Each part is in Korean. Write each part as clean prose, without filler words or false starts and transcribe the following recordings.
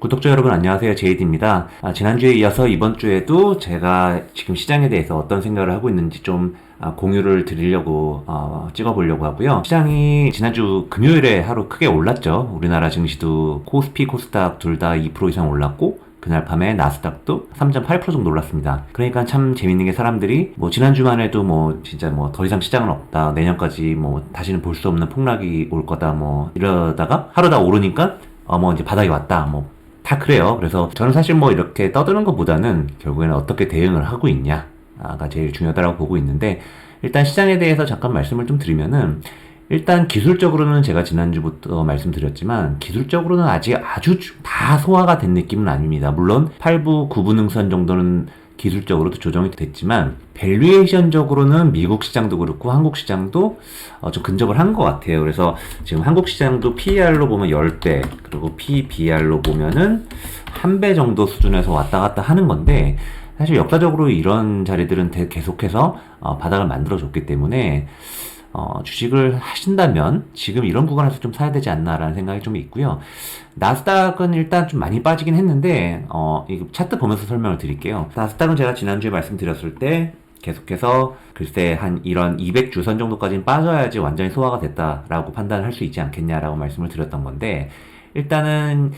구독자 여러분 안녕하세요. 제이드입니다. 지난주에 이어서 이번 주에도 제가 지금 시장에 대해서 어떤 생각을 하고 있는지 좀 공유를 드리려고 찍어보려고 하고요. 시장이 지난주 금요일에 하루 크게 올랐죠. 우리나라 증시도 코스피, 코스닥 둘 다 2% 이상 올랐고 그날 밤에 나스닥도 3.8% 정도 올랐습니다. 그러니까 참 재밌는 게 사람들이 지난주만 해도 진짜 더 이상 시장은 없다. 내년까지 다시는 볼 수 없는 폭락이 올 거다. 이러다가 하루다 오르니까 이제 바닥이 왔다. 다 그래요. 그래서 저는 사실 이렇게 떠드는 것보다는 결국에는 어떻게 대응을 하고 있냐가 제일 중요하다고 보고 있는데, 일단 시장에 대해서 잠깐 말씀을 좀 드리면은, 일단 기술적으로는 제가 지난주부터 말씀드렸지만 기술적으로는 아직 아주 다 소화가 된 느낌은 아닙니다. 물론 8부, 9부 능선 정도는 기술적으로도 조정이 됐지만 밸류에이션적으로는 미국 시장도 그렇고 한국 시장도 좀 근접을 한 것 같아요. 그래서 지금 한국 시장도 PER로 보면 10배, 그리고 PBR로 보면은 1배 정도 수준에서 왔다 갔다 하는 건데, 사실 역사적으로 이런 자리들은 계속해서 바닥을 만들어줬기 때문에 주식을 하신다면 지금 이런 구간에서 좀 사야 되지 않나라는 생각이 좀 있고요. 나스닥은 일단 좀 많이 빠지긴 했는데, 이거 차트 보면서 설명을 드릴게요. 나스닥은 제가 지난주에 말씀드렸을 때 계속해서 글쎄 한 이런 200주선 정도까지는 빠져야지 완전히 소화가 됐다라고 판단을 할 수 있지 않겠냐라고 말씀을 드렸던 건데, 일단은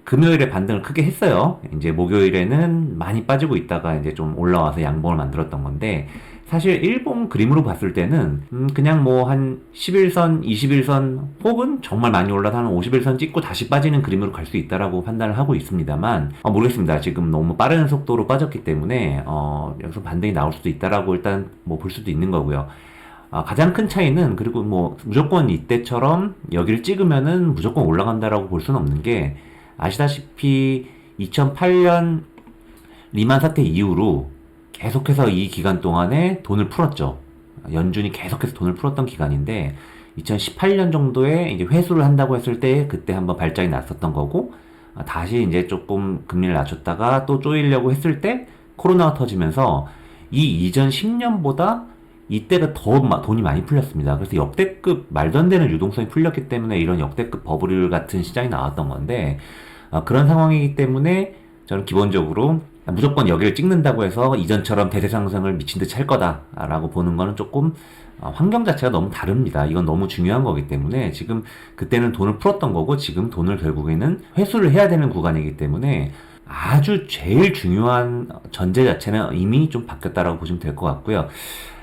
금요일에 반등을 크게 했어요. 이제 목요일에는 많이 빠지고 있다가 이제 좀 올라와서 양봉을 만들었던 건데, 사실 일봉 그림으로 봤을 때는 그냥 한 11선, 21선 혹은 정말 많이 올라서 한 51선 찍고 다시 빠지는 그림으로 갈 수 있다라고 판단을 하고 있습니다만, 모르겠습니다. 지금 너무 빠른 속도로 빠졌기 때문에 여기서 반등이 나올 수도 있다라고 일단 볼 수도 있는 거고요. 가장 큰 차이는, 그리고 무조건 이때처럼 여기를 찍으면은 무조건 올라간다라고 볼 수는 없는 게, 아시다시피 2008년 리만 사태 이후로 계속해서 이 기간 동안에 돈을 풀었죠. 연준이 계속해서 돈을 풀었던 기간인데, 2018년 정도에 이제 회수를 한다고 했을 때 그때 한번 발작이 났었던 거고, 다시 이제 조금 금리를 낮췄다가 또 조이려고 했을 때 코로나가 터지면서 이 이전 10년보다 이때가 더 돈이 많이 풀렸습니다. 그래서 역대급 말도 안 되는 유동성이 풀렸기 때문에 이런 역대급 버블 같은 시장이 나왔던 건데, 그런 상황이기 때문에 저는 기본적으로 무조건 여기를 찍는다고 해서 이전처럼 대세 상승을 미친 듯이 할 거다라고 보는 거는 조금 환경 자체가 너무 다릅니다. 이건 너무 중요한 거기 때문에, 지금 그때는 돈을 풀었던 거고 지금 돈을 결국에는 회수를 해야 되는 구간이기 때문에 아주 제일 중요한 전제 자체는 이미 좀 바뀌었다라고 보시면 될 것 같고요.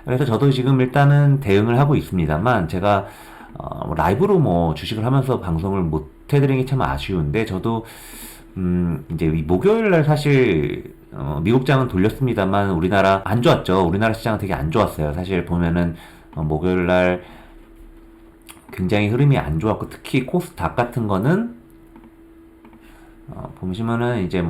그래서 저도 지금 일단은 대응을 하고 있습니다만, 제가 라이브로 주식을 하면서 방송을 못 해드리는 게 참 아쉬운데, 저도 이제 이 목요일날 사실 미국장은 돌렸습니다만 우리나라 안 좋았죠. 우리나라 시장은 되게 안 좋았어요. 사실 보면은 목요일날 굉장히 흐름이 안 좋았고, 특히 코스닥 같은 거는 보시면은 이제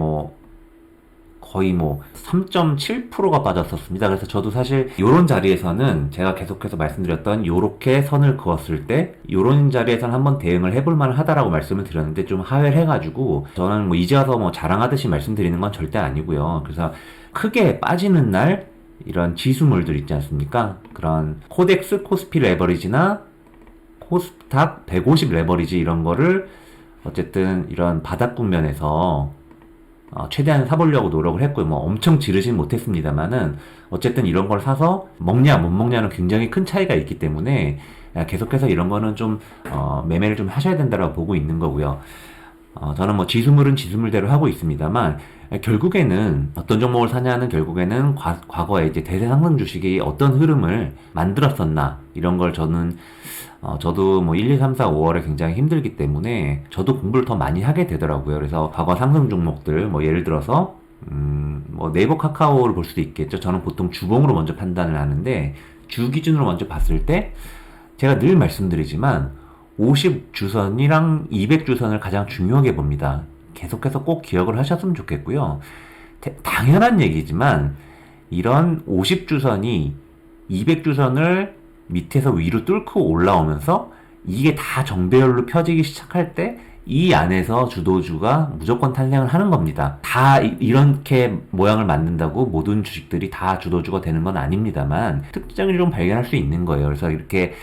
거의 3.7%가 빠졌었습니다. 그래서 저도 사실 요런 자리에서는 제가 계속해서 말씀드렸던 요렇게 선을 그었을 때 요런 자리에서는 한번 대응을 해볼 만 하다라고 말씀을 드렸는데, 좀 하회를 해가지고 저는 이제 와서 자랑하듯이 말씀드리는 건 절대 아니고요. 그래서 크게 빠지는 날 이런 지수물들 있지 않습니까? 그런 코덱스 코스피 레버리지나 코스닥 150 레버리지 이런 거를 어쨌든 이런 바닥 국면에서 최대한 사보려고 노력을 했고요. 엄청 지르진 못했습니다만은 어쨌든 이런 걸 사서 먹냐 못 먹냐는 굉장히 큰 차이가 있기 때문에 계속해서 이런 거는 좀 매매를 좀 하셔야 된다고 보고 있는 거고요. 저는 지수물은 지수물대로 하고 있습니다만, 결국에는 어떤 종목을 사냐는 결국에는 과거에 이제 대세 상승 주식이 어떤 흐름을 만들었었나 이런 걸 저도 1, 2, 3, 4, 5월에 굉장히 힘들기 때문에 저도 공부를 더 많이 하게 되더라고요. 그래서 과거 상승 종목들, 예를 들어서 네이버 카카오를 볼 수도 있겠죠. 저는 보통 주봉으로 먼저 판단을 하는데, 주 기준으로 먼저 봤을 때 제가 늘 말씀드리지만 50주선이랑 200주선을 가장 중요하게 봅니다. 계속해서 꼭 기억을 하셨으면 좋겠고요. 당연한 얘기지만 이런 50주선이 200주선을 밑에서 위로 뚫고 올라오면서 이게 다 정배열로 펴지기 시작할 때 이 안에서 주도주가 무조건 탄생을 하는 겁니다. 다 이렇게 모양을 만든다고 모든 주식들이 다 주도주가 되는 건 아닙니다만 특징을 좀 발견할 수 있는 거예요. 그래서 이렇게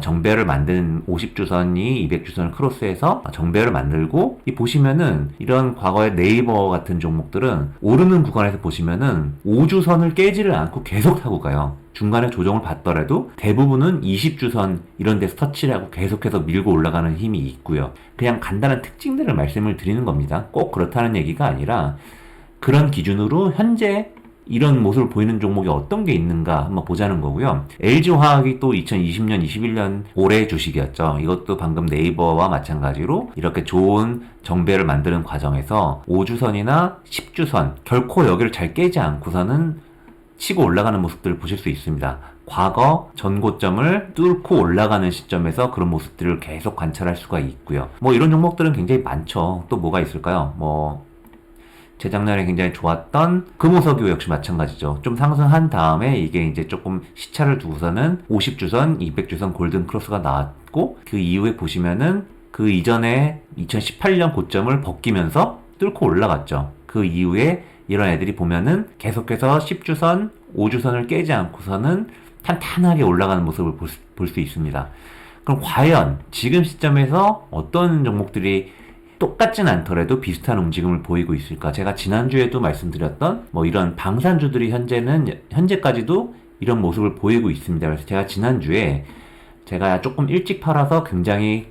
정배를 만든 50주선이 200주선을 크로스해서 정배를 만들고, 이 보시면은 이런 과거의 네이버 같은 종목들은 오르는 구간에서 보시면은 5주선을 깨지를 않고 계속 타고 가요. 중간에 조정을 받더라도 대부분은 20주선 이런 데서 터치를 하고 계속해서 밀고 올라가는 힘이 있고요. 그냥 간단한 특징들을 말씀을 드리는 겁니다. 꼭 그렇다는 얘기가 아니라 그런 기준으로 현재 이런 모습을 보이는 종목이 어떤 게 있는가 한번 보자는 거고요. LG화학이 또 2020년, 21년 올해 주식이었죠. 이것도 방금 네이버와 마찬가지로 이렇게 좋은 정배를 만드는 과정에서 5주선이나 10주선 결코 여기를 잘 깨지 않고서는 치고 올라가는 모습들을 보실 수 있습니다. 과거 전고점을 뚫고 올라가는 시점에서 그런 모습들을 계속 관찰할 수가 있고요. 뭐 이런 종목들은 굉장히 많죠. 또 뭐가 있을까요? 재작년에 굉장히 좋았던 금호석유 역시 마찬가지죠. 좀 상승한 다음에 이게 이제 조금 시차를 두고서는 50주선, 200주선 골든 크로스가 나왔고, 그 이후에 보시면은 그 이전에 2018년 고점을 벗기면서 뚫고 올라갔죠. 그 이후에 이런 애들이 보면은 계속해서 10주선, 5주선을 깨지 않고서는 탄탄하게 올라가는 모습을 볼 수 있습니다. 그럼 과연 지금 시점에서 어떤 종목들이 똑같진 않더라도 비슷한 움직임을 보이고 있을까? 제가 지난주에도 말씀드렸던 이런 방산주들이 현재까지도 이런 모습을 보이고 있습니다. 그래서 제가 지난주에 제가 조금 일찍 팔아서 굉장히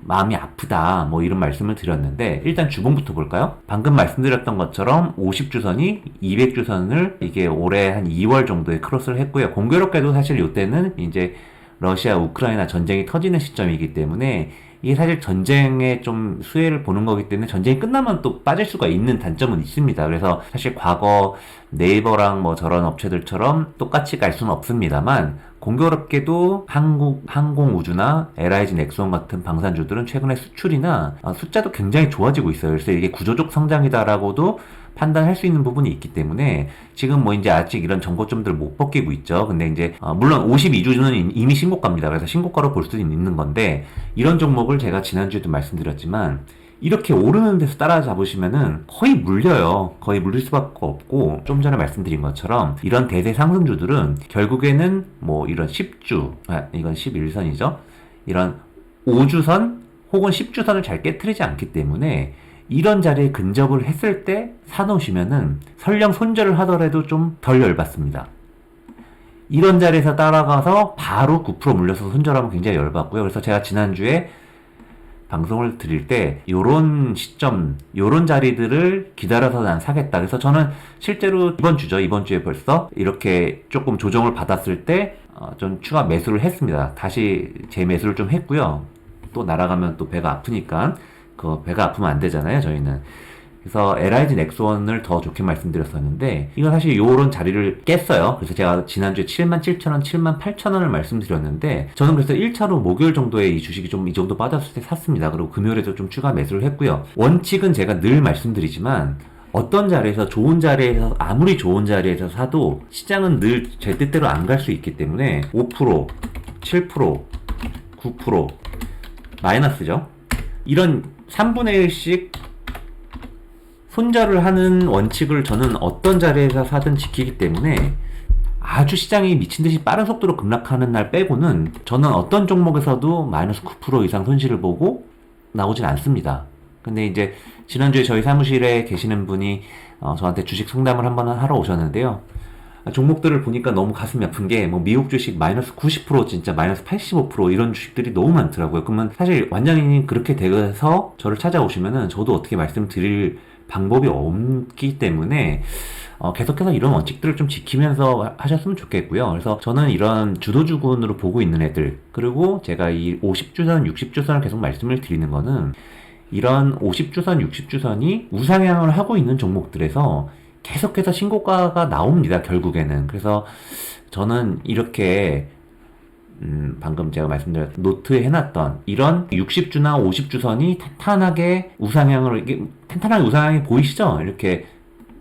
마음이 아프다 이런 말씀을 드렸는데, 일단 주봉부터 볼까요? 방금 말씀드렸던 것처럼 50주선이 200주선을 이게 올해 한 2월 정도에 크로스를 했고요. 공교롭게도 사실 이때는 이제 러시아 우크라이나 전쟁이 터지는 시점이기 때문에 이게 사실 전쟁의 좀 수혜를 보는 거기 때문에 전쟁이 끝나면 또 빠질 수가 있는 단점은 있습니다. 그래서 사실 과거 네이버랑 저런 업체들처럼 똑같이 갈 수는 없습니다만, 공교롭게도 항공우주나 LIG 넥스원 같은 방산주들은 최근에 수출이나 숫자도 굉장히 좋아지고 있어요. 그래서 이게 구조적 성장이다라고도 판단할 수 있는 부분이 있기 때문에 지금 이제 아직 이런 정고점들을 못 벗기고 있죠. 근데 이제 물론 52주는 이미 신고가입니다. 그래서 신고가로 볼 수도 있는 건데, 이런 종목을 제가 지난주에도 말씀드렸지만 이렇게 오르는 데서 따라잡으시면은 거의 물려요. 거의 물릴 수밖에 없고, 좀 전에 말씀드린 것처럼 이런 대세 상승주들은 결국에는 이런 10주, 이건 11선이죠. 이런 5주선 혹은 10주선을 잘 깨트리지 않기 때문에 이런 자리에 근접을 했을 때 사놓으시면은 설령 손절을 하더라도 좀 덜 열받습니다. 이런 자리에서 따라가서 바로 9% 물려서 손절하면 굉장히 열받고요. 그래서 제가 지난주에 방송을 드릴 때 요런 시점, 요런 자리들을 기다려서 난 사겠다. 그래서 저는 실제로 이번 주에 벌써 이렇게 조금 조정을 받았을 때 좀 추가 매수를 했습니다. 다시 재매수를 좀 했고요. 또 날아가면 또 배가 아프니까 배가 아프면 안 되잖아요, 저희는. 그래서 LIG 넥스원을 더 좋게 말씀드렸었는데, 이건 사실 요런 자리를 깼어요. 그래서 제가 지난주에 77,000원, 78,000원을 말씀드렸는데, 저는 그래서 1차로 목요일 정도에 이 주식이 좀 이 정도 빠졌을 때 샀습니다. 그리고 금요일에도 좀 추가 매수를 했고요. 원칙은 제가 늘 말씀드리지만, 어떤 자리에서 아무리 좋은 자리에서 사도 시장은 늘 제 뜻대로 안 갈 수 있기 때문에 5%, 7%, 9% 마이너스죠. 이런 3분의 1씩 손절을 하는 원칙을 저는 어떤 자리에서 사든 지키기 때문에, 아주 시장이 미친듯이 빠른 속도로 급락하는 날 빼고는 저는 어떤 종목에서도 마이너스 9% 이상 손실을 보고 나오진 않습니다. 근데 이제 지난주에 저희 사무실에 계시는 분이 저한테 주식 상담을 한번 하러 오셨는데요. 종목들을 보니까 너무 가슴이 아픈 게 미국 주식 마이너스 90% 진짜 마이너스 85% 이런 주식들이 너무 많더라고요. 그러면 사실 완전히 그렇게 돼서 저를 찾아오시면은 저도 어떻게 말씀드릴 방법이 없기 때문에 계속해서 이런 원칙들을 좀 지키면서 하셨으면 좋겠고요. 그래서 저는 이런 주도주군으로 보고 있는 애들, 그리고 제가 이 50주선, 60주선을 계속 말씀을 드리는 거는 이런 50주선, 60주선이 우상향을 하고 있는 종목들에서 계속해서 신고가가 나옵니다, 결국에는. 그래서 저는 이렇게 방금 제가 말씀드렸던 노트에 해놨던 이런 60주나 50주선이 탄탄하게 우상향이 보이시죠? 이렇게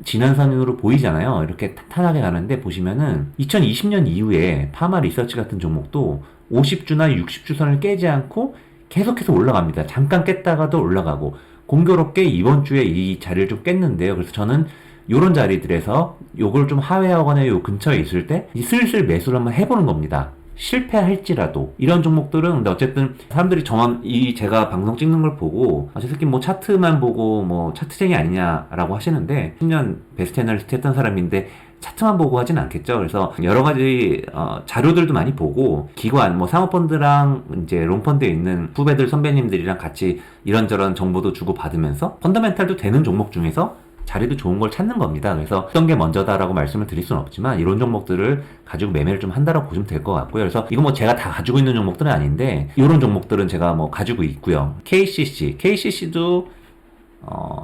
진한선으로 보이잖아요. 이렇게 탄탄하게 가는데 보시면은 2020년 이후에 파마 리서치 같은 종목도 50주나 60주선을 깨지 않고 계속해서 올라갑니다. 잠깐 깼다가도 올라가고 공교롭게 이번 주에 이 자리를 좀 깼는데요. 그래서 저는 요런 자리들에서 요걸 좀 하회하거나 요 근처에 있을 때 슬슬 매수를 한번 해보는 겁니다. 실패할지라도 이런 종목들은 근데 어쨌든 사람들이 제가 방송 찍는 걸 보고 저 새끼 뭐 차트만 보고 뭐 차트쟁이 아니냐라고 하시는데 10년 베스트 애널리스트 했던 사람인데 차트만 보고 하진 않겠죠. 그래서 여러 가지 자료들도 많이 보고 기관 뭐 사모펀드랑 이제 롱펀드에 있는 후배들 선배님들이랑 같이 이런저런 정보도 주고 받으면서 펀더멘탈도 되는 종목 중에서 자리도 좋은 걸 찾는 겁니다. 그래서 어떤 게 먼저다라고 말씀을 드릴 수는 없지만 이런 종목들을 가지고 매매를 좀 한다라고 보시면 될 것 같고요. 그래서 이거 뭐 제가 다 가지고 있는 종목들은 아닌데 이런 종목들은 제가 뭐 가지고 있고요. KCC도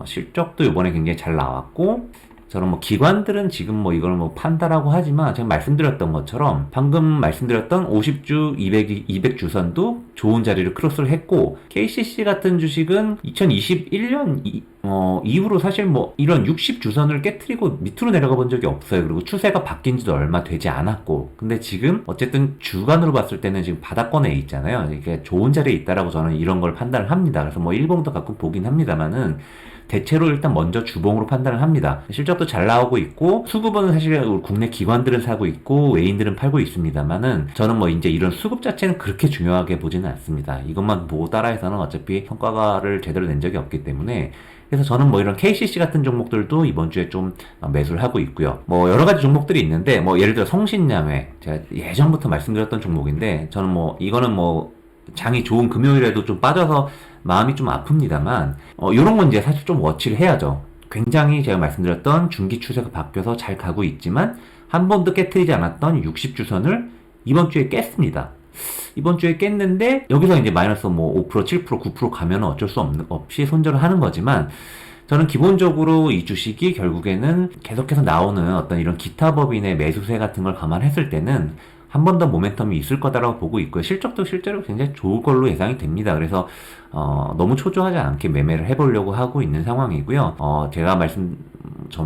실적도 이번에 굉장히 잘 나왔고 저는 뭐 기관들은 지금 뭐 이걸 뭐 판다라고 하지만 제가 말씀드렸던 것처럼 방금 말씀드렸던 50주, 200주선도 좋은 자리를 크로스를 했고 KCC 같은 주식은 2021년 이후로 사실 뭐 이런 60주선을 깨트리고 밑으로 내려가 본 적이 없어요. 그리고 추세가 바뀐 지도 얼마 되지 않았고 근데 지금 어쨌든 주간으로 봤을 때는 지금 바닥권에 있잖아요. 이게 좋은 자리에 있다라고 저는 이런 걸 판단을 합니다. 그래서 뭐 일봉도 가끔 보긴 합니다만은 대체로 일단 먼저 주봉으로 판단을 합니다. 실적도 잘 나오고 있고 수급은 사실 국내 기관들은 사고 있고 외인들은 팔고 있습니다만은 저는 뭐 이제 이런 수급 자체는 그렇게 중요하게 보지는 않습니다. 이것만 보고 따라해서는 어차피 성과를 제대로 낸 적이 없기 때문에 그래서 저는 뭐 이런 KCC 같은 종목들도 이번 주에 좀 매수를 하고 있고요. 뭐 여러 가지 종목들이 있는데 뭐 예를 들어 성신양회 제가 예전부터 말씀드렸던 종목인데 저는 뭐 이거는 뭐 장이 좋은 금요일에도 좀 빠져서 마음이 좀 아픕니다만 요런 건 이제 사실 좀 워치를 해야죠. 굉장히 제가 말씀드렸던 중기 추세가 바뀌어서 잘 가고 있지만 한 번도 깨트리지 않았던 60주선을 이번 주에 깼습니다. 이번 주에 깼는데 여기서 이제 마이너스 뭐 5%, 7%, 9% 가면 어쩔 수 없이 손절을 하는 거지만 저는 기본적으로 이 주식이 결국에는 계속해서 나오는 어떤 이런 기타 법인의 매수세 같은 걸 감안했을 때는 한 번 더 모멘텀이 있을 거다라고 보고 있고요. 실적도 실제로 굉장히 좋을 걸로 예상이 됩니다. 그래서 너무 초조하지 않게 매매를 해보려고 하고 있는 상황이고요. 제가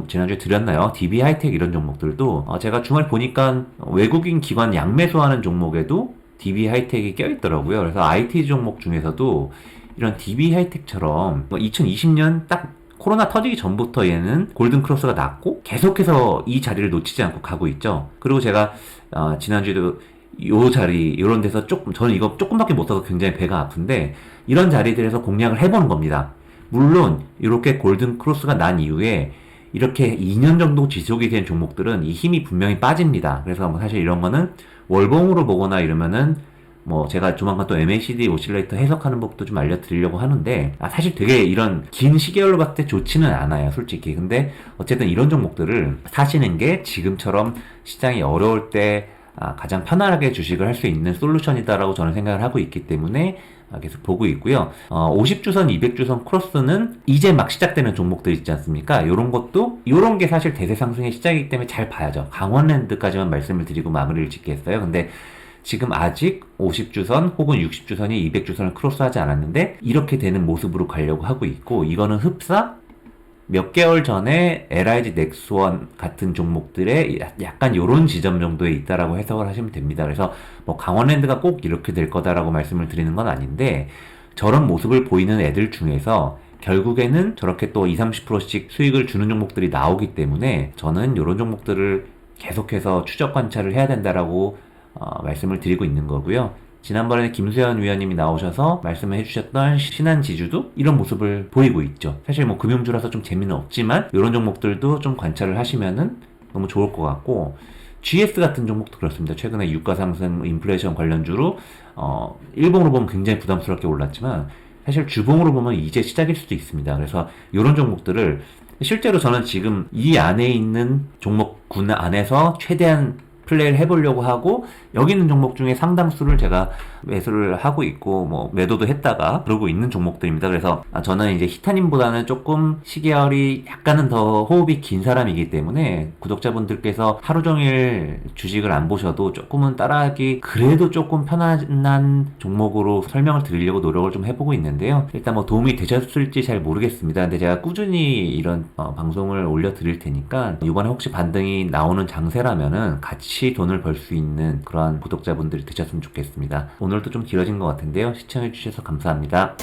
지난주에 드렸나요? DB 하이텍 이런 종목들도 제가 주말 보니까 외국인 기관 양매수하는 종목에도 DB 하이텍이 껴있더라고요. 그래서 IT 종목 중에서도 이런 DB 하이텍처럼 2020년 딱 코로나 터지기 전부터 얘는 골든 크로스가 났고 계속해서 이 자리를 놓치지 않고 가고 있죠. 그리고 제가 지난주에도 요 자리 요런 데서 저는 이거 조금밖에 못 사서 굉장히 배가 아픈데 이런 자리들에서 공략을 해보는 겁니다. 물론 이렇게 골든 크로스가 난 이후에 이렇게 2년 정도 지속이 된 종목들은 이 힘이 분명히 빠집니다. 그래서 뭐 사실 이런 거는 월봉으로 보거나 이러면은 뭐 제가 조만간 또 MACD 오실레이터 해석하는 법도 좀 알려드리려고 하는데 사실 되게 이런 긴 시계열로 봤을 때 좋지는 않아요, 솔직히. 근데 어쨌든 이런 종목들을 사시는 게 지금처럼 시장이 어려울 때 가장 편안하게 주식을 할 수 있는 솔루션이다라고 저는 생각을 하고 있기 때문에 계속 보고 있고요. 50주선, 200주선 크로스는 이제 막 시작되는 종목들 있지 않습니까? 요런 게 사실 대세 상승의 시작이기 때문에 잘 봐야죠. 강원랜드까지만 말씀을 드리고 마무리를 짓겠어요. 근데 지금 아직 50주선 혹은 60주선이 200주선을 크로스하지 않았는데 이렇게 되는 모습으로 가려고 하고 있고 이거는 흡사 몇 개월 전에 LIG 넥스원 같은 종목들의 약간 요런 지점 정도에 있다라고 해석을 하시면 됩니다. 그래서 뭐 강원랜드가 꼭 이렇게 될 거다라고 말씀을 드리는 건 아닌데 저런 모습을 보이는 애들 중에서 결국에는 저렇게 또 20, 30%씩 수익을 주는 종목들이 나오기 때문에 저는 요런 종목들을 계속해서 추적 관찰을 해야 된다라고 말씀을 드리고 있는 거고요. 지난번에 김수현 위원님이 나오셔서 말씀을 해주셨던 신한지주도 이런 모습을 보이고 있죠. 사실 뭐 금융주라서 좀 재미는 없지만 이런 종목들도 좀 관찰을 하시면은 너무 좋을 것 같고 GS 같은 종목도 그렇습니다. 최근에 유가상승 인플레이션 관련주로 일봉으로 보면 굉장히 부담스럽게 올랐지만 사실 주봉으로 보면 이제 시작일 수도 있습니다. 그래서 이런 종목들을 실제로 저는 지금 이 안에 있는 종목군 안에서 최대한 플레이를 해보려고 하고 여기 있는 종목 중에 상당수를 제가 매수를 하고 있고 뭐 매도도 했다가 그러고 있는 종목들입니다. 그래서 저는 이제 히타님보다는 조금 시계열이 약간은 더 호흡이 긴 사람이기 때문에 구독자분들께서 하루 종일 주식을 안 보셔도 조금은 따라하기 그래도 조금 편안한 종목으로 설명을 드리려고 노력을 좀 해보고 있는데요. 일단 뭐 도움이 되셨을지 잘 모르겠습니다. 근데 제가 꾸준히 이런 방송을 올려드릴 테니까 이번에 혹시 반등이 나오는 장세라면은 같이 같이 돈을 벌 수 있는 그러한 구독자분들이 되셨으면 좋겠습니다. 오늘도 좀 길어진 것 같은데요. 시청해주셔서 감사합니다.